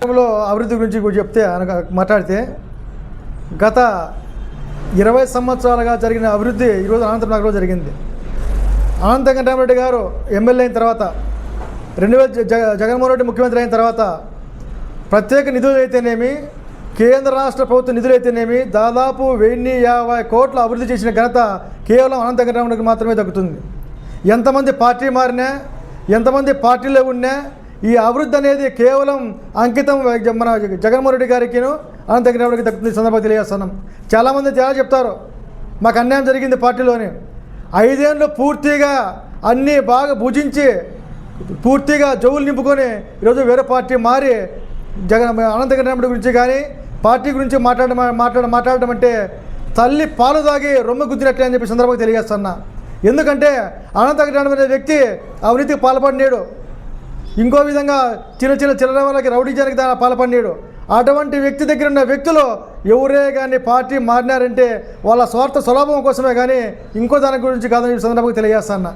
అభివృద్ధి గురించి చెప్తే మాట్లాడితే గత 20 సంవత్సరాలుగా జరిగిన అభివృద్ధి ఈరోజు అనంతపురం నగరంలో జరిగింది. అనంత వెంకటరామరెడ్డి గారు ఎమ్మెల్యే అయిన తర్వాత 2000 జగన్మోహన్ రెడ్డి ముఖ్యమంత్రి అయిన తర్వాత ప్రత్యేక నిధులు అయితేనేమి, కేంద్ర రాష్ట్ర ప్రభుత్వ నిధులు అయితేనేమి దాదాపు 1050 కోట్ల అభివృద్ధి చేసిన ఘనత కేవలం అనంత వెంకటరామరెడ్డికి మాత్రమే దక్కుతుంది. ఎంతమంది పార్టీ మారినా, ఎంతమంది పార్టీలో ఉన్నా ఈ అభివృద్ధి అనేది కేవలం అంకితం మన జగన్మోహన్ రెడ్డి గారికిను అనంత వెంకటరామరెడ్డికి దక్కుతుంది. సందర్భంగా తెలియజేస్తున్నాం. చాలామంది చాలా చెప్తారు మాకు అన్యాయం జరిగింది పార్టీలోని. 5 ఏళ్ళు పూర్తిగా అన్నీ బాగా భుజించి పూర్తిగా జవులు నింపుకొని ఈరోజు వేరే పార్టీ మారి అనంత వెంకటరామరెడ్డి గురించి కానీ పార్టీ గురించి మాట్లాడడం అంటే తల్లి పాలు తాగి రొమ్మ గుద్దినట్లే అని చెప్పి సందర్భంగా తెలియజేస్తున్నా. ఎందుకంటే అనంత వెంకటరామరెడ్డి అనే వ్యక్తి అవినీతికి పాల్పడినాడు. ఇంకో విధంగా చిల్లర వాళ్ళకి రౌడీజానికి పాల్పడినాడు. అటువంటి వ్యక్తి దగ్గర ఉన్న వ్యక్తులు ఎవరే కానీ పార్టీ మారినారంటే వాళ్ళ స్వార్థ స్వలాభం కోసమే కానీ ఇంకో దాని గురించి కాదని సందర్భంగా తెలియజేస్తున్నా.